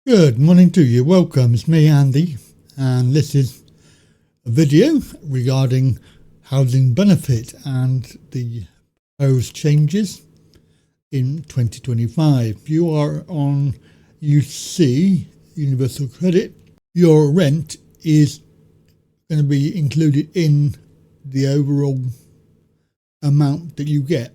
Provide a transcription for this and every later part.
Good morning to you. Welcome. It's me, Andy, and this is a video regarding housing benefit and the proposed changes in 2025. You are on UC, Universal Credit. Your rent is going to be included in the overall amount that you get,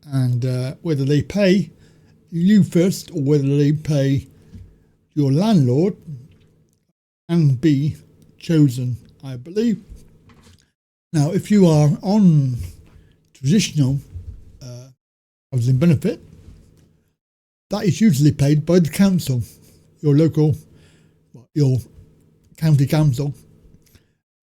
and whether they pay you first or whether they pay your landlord can be chosen, I believe. Now, if you are on traditional housing benefit, that is usually paid by the council, your local, your county council,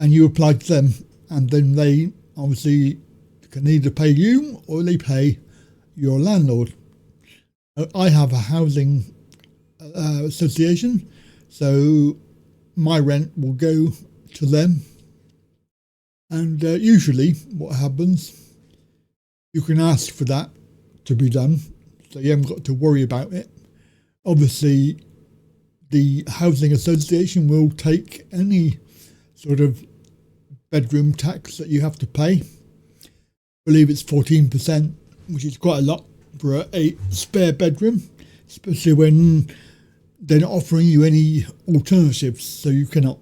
and you apply to them, and then they obviously can either pay you or they pay your landlord. I have a housing association, so my rent will go to them, and usually what happens, you can ask for that to be done, so you haven't got to worry about it. Obviously the housing association will take any sort of bedroom tax that you have to pay. I believe it's 14%, which is quite a lot for a spare bedroom, especially when they're not offering you any alternatives, so you cannot,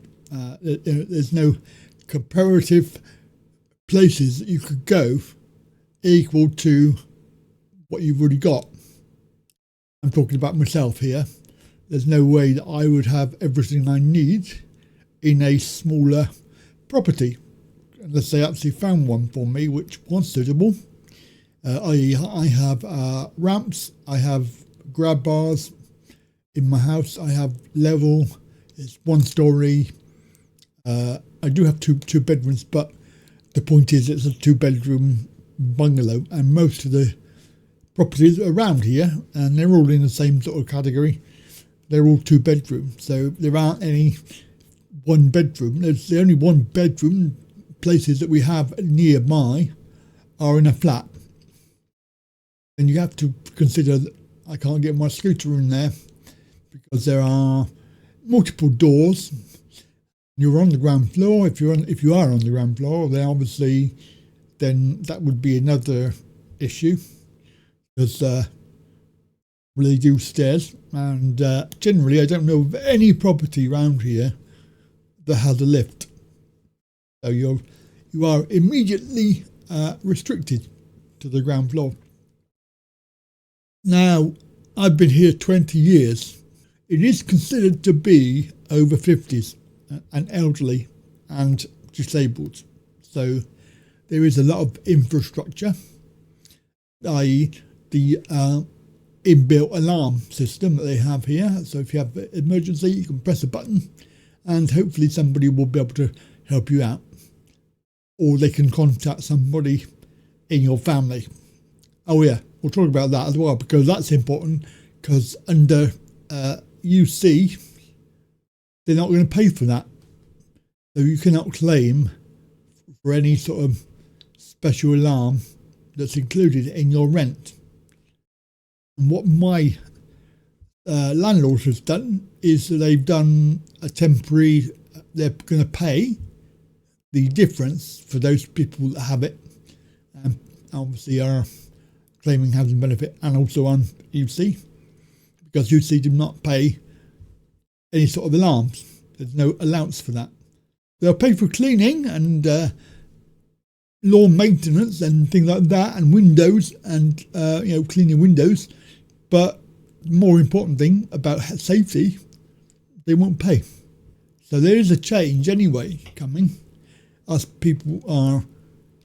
there's no comparative places that you could go equal to what you've already got. I'm talking about myself here. There's no way that I would have everything I need in a smaller property, unless they actually found one for me which was suitable. I have ramps, I have grab bars. In my house, I have level, it's 1 story. I do have two bedrooms, but the point is it's a 2-bedroom bungalow, and most of the properties around here, and they're all in the same sort of category, they're all 2-bedroom. So there aren't any 1-bedroom. There's the only 1-bedroom places that we have nearby are in a flat. And you have to consider that I can't get my scooter in there, because there are multiple doors. You're on the ground floor. If you are on the ground floor, then obviously that would be another issue, because they do stairs, and generally I don't know of any property around here that has a lift. So you are immediately restricted to the ground floor. Now, I've been here 20 years. It is considered to be over 50s and elderly and disabled. So there is a lot of infrastructure, i.e. the inbuilt alarm system that they have here. So if you have an emergency, you can press a button and hopefully somebody will be able to help you out. Or they can contact somebody in your family. Oh yeah, we'll talk about that as well, because that's important, because under UC, they're not going to pay for that. So you cannot claim for any sort of special alarm that's included in your rent. And what my landlord has done is that they've done a temporary, they're going to pay the difference for those people that have it, and obviously are claiming housing benefit, and also on UC, because UC do not pay any sort of alarms. There's no allowance for that. They'll pay for cleaning and lawn maintenance and things like that, and windows and cleaning windows. But the more important thing about safety, they won't pay. So there is a change anyway coming as people are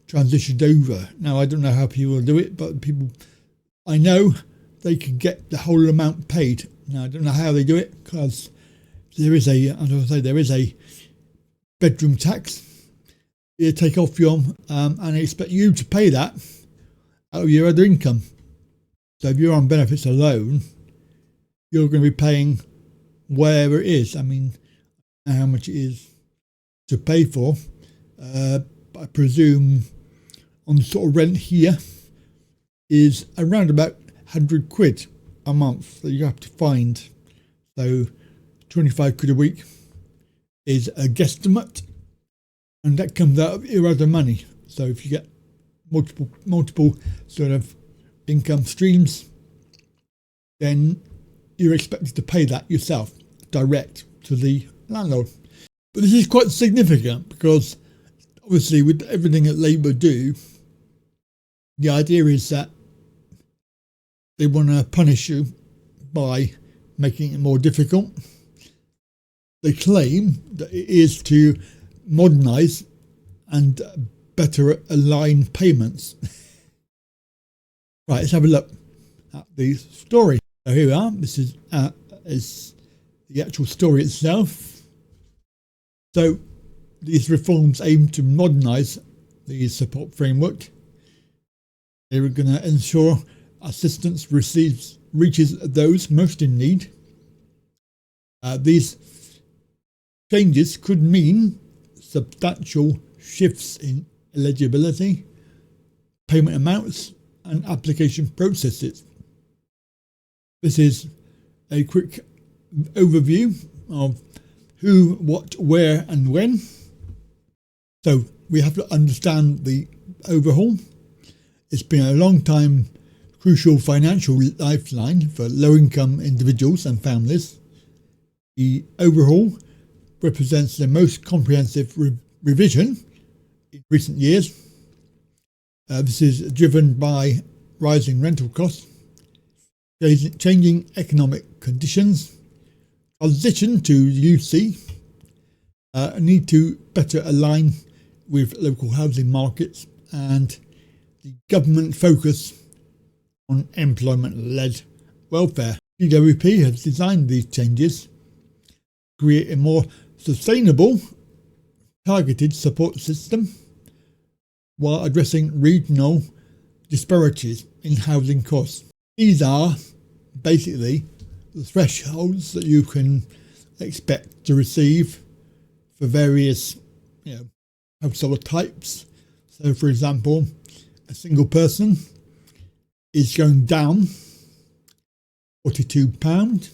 transitioned over. Now, I don't know how people will do it, but people I know, they can get the whole amount paid. Now, I don't know how they do it, because there is a bedroom tax they take off you, and they expect you to pay that out of your other income. So if you're on benefits alone, you're going to be paying whatever it is. I mean, how much it is to pay for. I presume on the sort of rent here is around about 100 quid a month that you have to find. So £25 a week is a guesstimate, and that comes out of your other money. So if you get multiple sort of income streams, then you're expected to pay that yourself direct to the landlord. But this is quite significant because obviously with everything that Labour do, the idea is that they want to punish you by making it more difficult. They claim that it is to modernise and better align payments. Right, let's have a look at the story. So here we are. This is the actual story itself. So these reforms aim to modernise the support framework. They're going to ensure assistance reaches those most in need. These changes could mean substantial shifts in eligibility, payment amounts, and application processes. This is a quick overview of who, what, where, and when. So we have to understand the overhaul. It's been a long time crucial financial lifeline for low-income individuals and families. The overhaul represents the most comprehensive revision in recent years. This is driven by rising rental costs, changing economic conditions, transition to UC, need to better align with local housing markets, and the government focus on employment-led welfare. DWP has designed these changes to create a more sustainable, targeted support system while addressing regional disparities in housing costs. These are basically the thresholds that you can expect to receive for various household types. So for example, a single person is going down £42,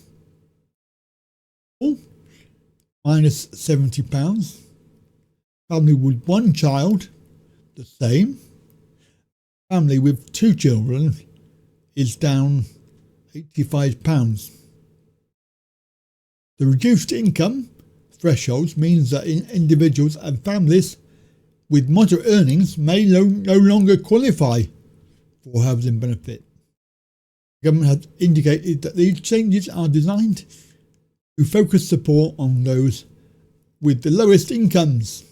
minus £70. Family with one child, the same. Family with two children is down £85. The reduced income thresholds means that individuals and families with moderate earnings may no longer qualify for housing benefit. The government has indicated that these changes are designed to focus support on those with the lowest incomes.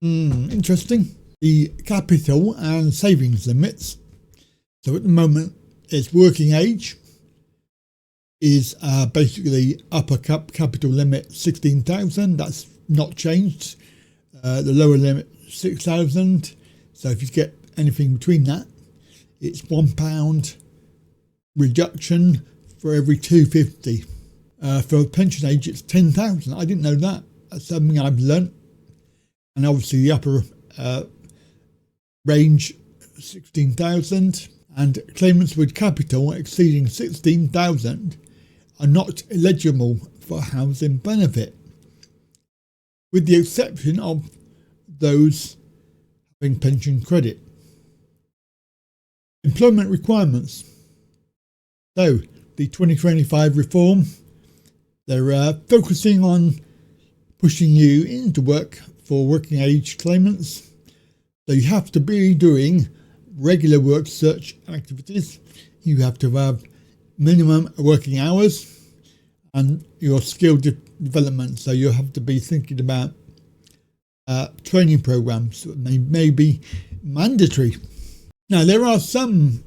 Interesting. The capital and savings limits. So at the moment, it's working age is basically upper capital limit 16,000. That's not changed. The lower limit 6,000. So if you get anything between that, it's £1 reduction for every 250. For pension age, it's 10,000. I didn't know that. That's something I've learnt. And obviously the upper range 16,000, and claimants with capital exceeding 16,000 are not eligible for housing benefit, with the exception of those having pension credit. Employment requirements. So the 2025 reform, they're focusing on pushing you into work for working age claimants. So you have to be doing regular work search activities. You have to have minimum working hours and your skill development. So you have to be thinking about training programs that may be mandatory. Now there are some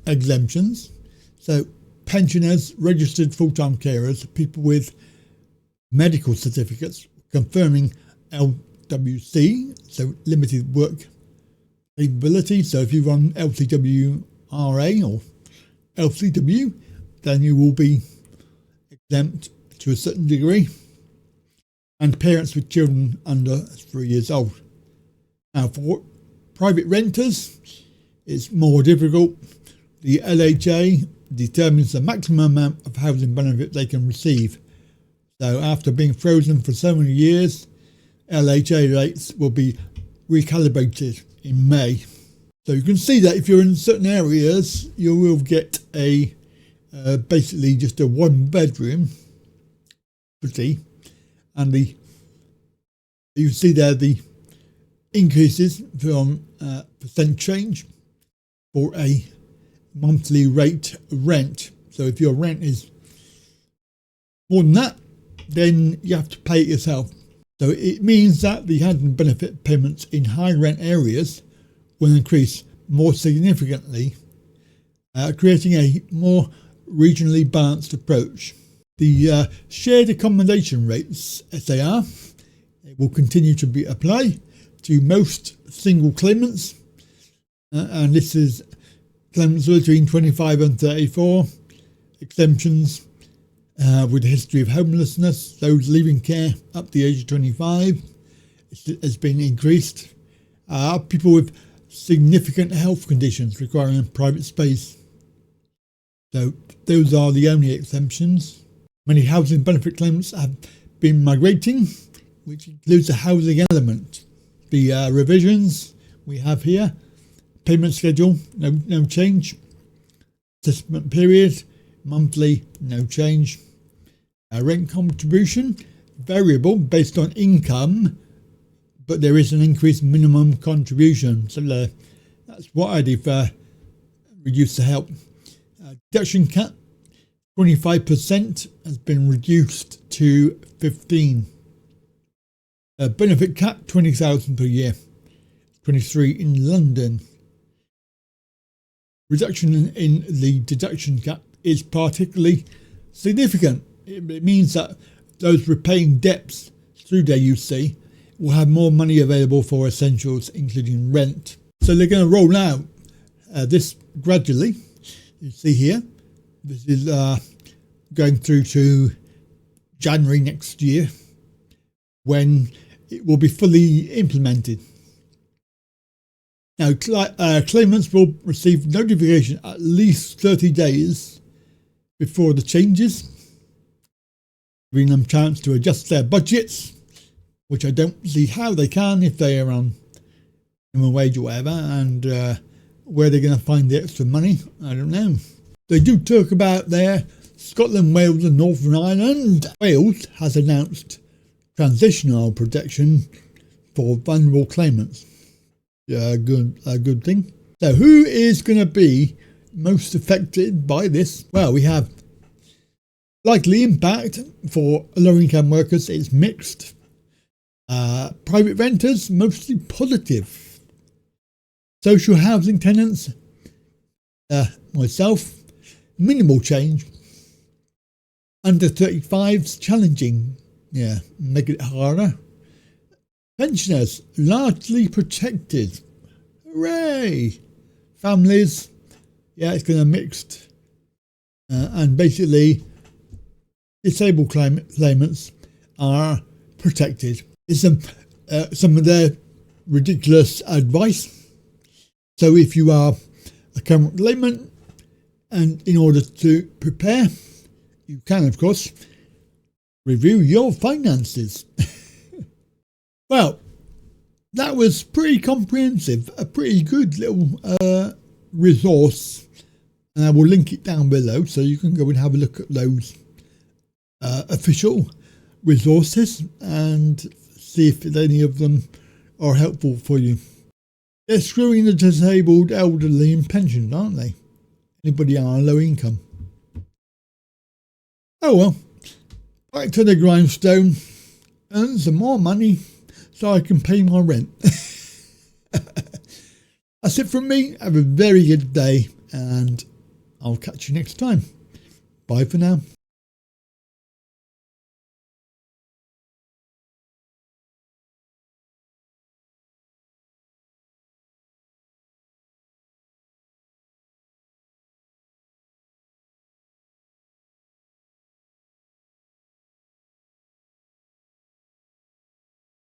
exemptions. So pensioners, registered full-time carers, people with medical certificates confirming LWC, so limited work capability. So if you run LCWRA or LCW, then you will be exempt to a certain degree. And parents with children under 3 years old. Now for private renters, it's more difficult. The LHA determines the maximum amount of housing benefit they can receive. So after being frozen for so many years, LHA rates will be recalibrated in May. So you can see that if you're in certain areas, you will get a basically just a 1-bedroom property, and you see there the increases from percent change for a monthly rate rent. So if your rent is more than that, then you have to pay it yourself. So it means that the housing benefit payments in high rent areas will increase more significantly, creating a more regionally balanced approach. The shared accommodation rates, SAR, will continue to be applied to most single claimants, and this is claimants between 25 and 34, exemptions with a history of homelessness, those leaving care up to the age of 25 has been increased, people with significant health conditions requiring private space. So those are the only exemptions. Many housing benefit claimants have been migrating, which includes the housing element. The revisions we have here: payment schedule, no change. Assessment period, monthly, no change. Rent contribution, variable based on income, but there is an increased minimum contribution. So that's what I do for reduce the help. Deduction cap, 25% has been reduced to 15. Benefit cap, 20,000 per year, 23 in London. Reduction in the deduction cap is particularly significant. It means that those repaying debts through their UC will have more money available for essentials, including rent. So they're going to roll out this gradually. You see here, this is going through to January next year, when it will be fully implemented. Now, claimants will receive notification at least 30 days before the changes, giving them a chance to adjust their budgets, which I don't see how they can if they are on minimum wage or whatever, and where they're going to find the extra money, I don't know. They do talk about there Scotland, Wales and Northern Ireland. Wales has announced transitional protection for vulnerable claimants. A good thing. So who is going to be most affected by this? Well, we have likely impact for low-income workers. It's mixed. Private renters, mostly positive. Social housing tenants, myself, minimal change. Under 35s, challenging. Make it harder. Pensioners, largely protected. Hooray! Families, it's going to mixed. And basically, disabled claimants are protected. It's some of their ridiculous advice. So if you are a current claimant, and in order to prepare, you can, of course, review your finances. Well, that was pretty comprehensive, a pretty good little resource, and I will link it down below so you can go and have a look at those official resources and see if any of them are helpful for you. They're screwing the disabled, elderly and pensioned, aren't they? Anybody on low income. Oh well, back to the grindstone, earn some more money so I can pay my rent. That's it from me. Have a very good day, and I'll catch you next time. Bye for now.